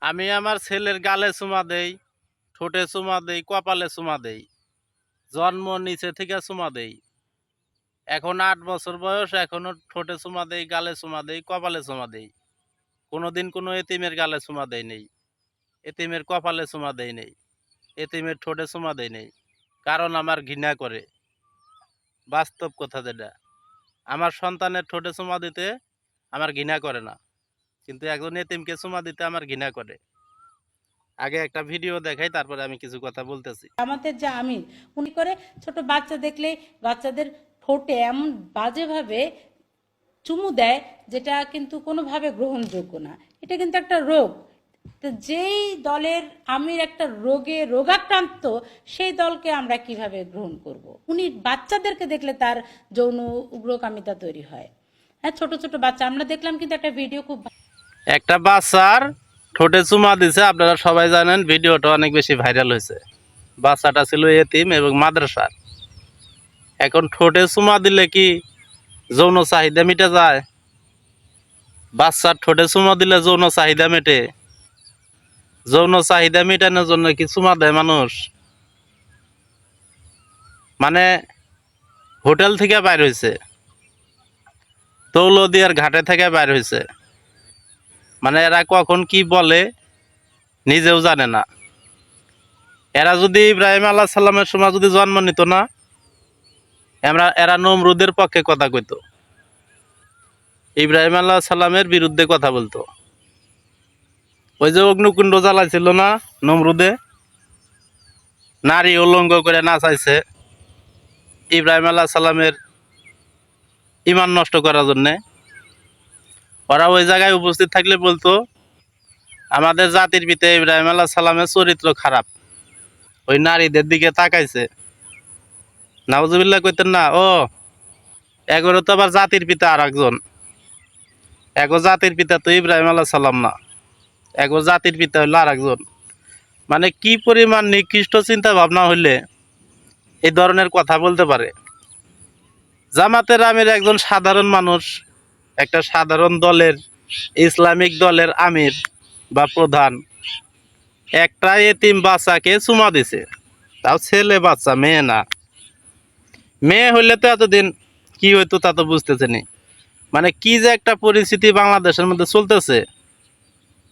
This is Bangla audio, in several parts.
আমি আমার ছেলের গালে চুমা দেই, ঠোঁটে চুমা দেই, কপালে চুমা দেই, জন্ম নিচে থেকে চুমা দেই। এখন ৮ বছর বয়স, এখনো ঠোঁটে চুমা দেই, গালে চুমা দেই, কপালে চুমা দেই। কোনোদিন কোনো এতিমের গালে চুমা দেই নেই, এতিমের কপালে চুমা দেই নেই, এতিমের ঠোঁটে চুমা দেই নেই। কারণ আমার ঘৃণা করে। বাস্তব কথা যেটা, আমার সন্তানের ঠোঁটে চুমা দিতে আমার ঘৃণা করে না, কিন্তু একজন এতিমকে চুমা দিতে আমার ঘৃণা করে। আগে একটা ভিডিও দেখাই, তারপরে আমি কিছু কথা বলতেছি। আমাদের যা আমির উনি করে ছোট বাচ্চা দেখলে বাচ্চাদের ঠোঁটে এমন বাজেভাবে চুমু দেয় যেটা কিন্তু কোনোভাবে গ্রহণযোগ্য না। এটা কিন্তু একটা রোগ। তো যেই দলের আমির একটা রোগাক্রান্ত, সেই দলকে আমরা কিভাবে গ্রহণ করব? উনি বাচ্চাদেরকে দেখলে তার যৌন উগ্রকামিতা তৈরি হয়। হ্যাঁ, ছোট ছোট বাচ্চা আমরা দেখলাম কিন্তু একটা ভিডিও খুব একটা বাচ্চার ঠোঁটে চুমা দিছে, আপনারা সবাই জানেন, ভিডিওটা অনেক বেশি ভাইরাল হয়েছে। বাচ্চাটা ছিল এতিম এবং মাদ্রাসার। এখন ঠোঁটে চুমা দিলে কি যৌন চাহিদা মিটে যায়? বাচ্চার ঠোঁটে চুমা দিলে যৌন চাহিদা মেটে? যৌন চাহিদা মেটানোর জন্য কি চুমা দেয় মানুষ? মানে হোটেল থেকে বাইর হয়েছে, দৌলদিয়ার ঘাটে থেকে বাইর হয়েছে, মানে এরা কখন কি বলে নিজেও জানে না। এরা যদি ইব্রাহিম আলাইহিস সালামের সময় যদি জন্ম নিত না, এরা নমরুদের পক্ষে কথা কইত, ইব্রাহিম আলাইহিস সালামের বিরুদ্ধে কথা বলতো। ওই যে অগ্নিকুণ্ড জ্বালাইছিল না নমরুদে, নারী উলঙ্গ করে নাচাইছে ইব্রাহিম আলাইহিস সালামের ইমান নষ্ট করার জন্যে। ওরা ওই জায়গায় উপস্থিত থাকলে বলতো, আমাদের জাতির পিতা ইব্রাহিম আলাইহিস সালামের চরিত্র খারাপ, ওই নারীদের দিকে তাকাইছে। নাউজুবিল্লাহ কইতেন না? ও এগোরো তো আবার জাতির পিতা আর একজন, এগো জাতির পিতা তো ইব্রাহিম আলাইহিস সালাম না, এগো জাতির পিতা হইলো আর একজন। মানে কি পরিমাণ নিকৃষ্ট চিন্তা ভাবনা হইলে এই ধরনের কথা বলতে পারে? জামাতের আমির একজন সাধারণ মানুষ, একটা সাধারণ দলের, ইসলামিক দলের আমির বা প্রধান, একটা এতিম বাচ্চাকে চুমা দিছে, তাও ছেলে বাচ্চা, মেয়ে না। মেয়ে হইলে তো এতদিন কি হইতো তা তো বুঝতেছে নি। মানে কি যে একটা পরিস্থিতি বাংলাদেশের মধ্যে চলতেছে,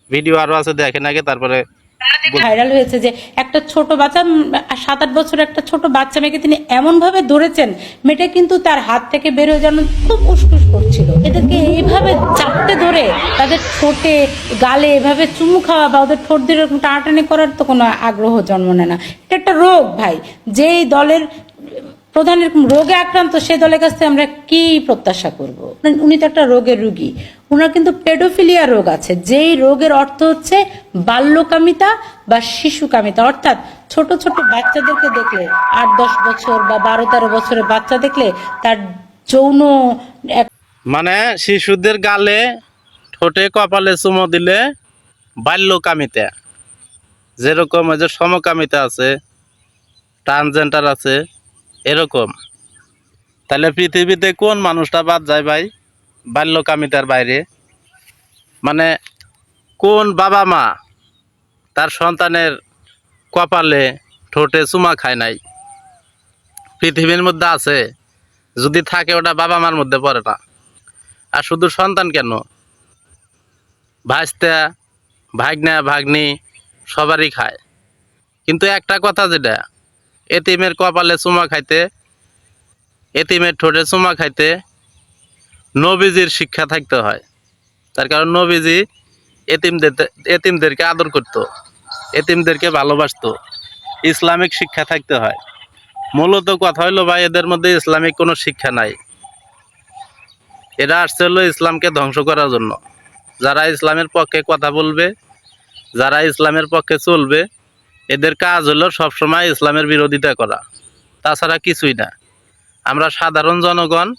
ভিডিও আরো আছে, দেখেন আগে তারপরে। ভাইরাল হয়েছে যে একটা ছোট বাচ্চা ৭-৮ বছরের একটা ছোট বাচ্চা মেয়েকে তিনি এমন ভাবে ধরেছেন, মেয়েটা কিন্তু তার হাত থেকে বের হয়ে যেন খুব উসকুস করছিল। এদেরকে এইভাবে চাপতে ধরে তাদের ঠোঁটে গালে এভাবে চুমু খাওয়া বা ওদের ঠোঁট দিয়ে এরকম টানাটানি করার তো কোনো আগ্রহ জন্ম নেয় না। এটা একটা রোগ ভাই। যেই দলের প্রধান এরকম রোগে আক্রান্ত, সেই দলের কাছ থেকে আমরা কি প্রত্যাশা করব? উনি তো একটা রোগের রুগী। ওনার কিন্তু পেডোফিলিয়া রোগ আছে, যেই রোগের অর্থ হচ্ছে বাল্যকামিতা বা শিশুকামিতা। অর্থাৎ ছোট ছোট বাচ্চাদেরকে দেখলে, ৮-১০ বছর বা ১২-১৩ বছরের বাচ্চা দেখলে তার যৌন মানে শিশুদের গালে, ঠোঁটে, কপালে চুমো দিলে বাল্যকামিতা। যেরকম ওই যে সমকামিতা আছে, ট্রান্সজেন্ডার আছে, এরকম। তাহলে পৃথিবীতে কোন মানুষটা বাদ যায় ভাই বাল্যকামিতার বাইরে? মানে কোন বাবা মা তার সন্তানের কপালে, ঠোঁটে চুমা খায় নাই? পৃথিবীর মধ্যে আছে? যদি থাকে ওটা বাবা মার মধ্যে পড়ে না। আর শুধু সন্তান কেন, ভাইস্তা, ভাগ্না, ভাগ্নি সবারই খায়। কিন্তু একটা কথা যেটা, এতিমের কপালে চুমা খাইতে, এতিমের ঠোঁটে চুমা খাইতে নবীজির শিক্ষা থাকতে হয়। তার কারণ নবীজি এতিমদেরকে আদর করত, এতিমদেরকে ভালোবাসতো। ইসলামিক শিক্ষা থাকতে হয়। মূলত কথা হইলো ভাই, এদের মধ্যে ইসলামিক কোনো শিক্ষা নাই। এরা আসছে হলো ইসলামকে ধ্বংস করার জন্য। যারা ইসলামের পক্ষে কথা বলবে, যারা ইসলামের পক্ষে চলবে, এদের কাজ হলো সবসময় ইসলামের বিরোধিতা করা, তাছাড়া কিছুই না। আমরা সাধারণ জনগণ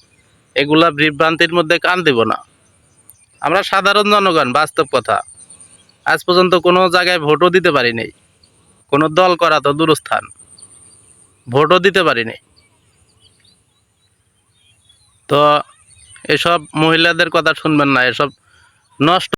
এগুলা বিভ্রান্তির মধ্যে কান দেব না। আমরা সাধারণ জনগণ, বাস্তব কথা, আজ পর্যন্ত কোনো জায়গায় ভোটও দিতে পারিনি, কোনো দল করা তো দূরস্থান, ভোটও দিতে পারিনি। তো এসব মহিলাদের কথা শুনবেন না, এসব নষ্ট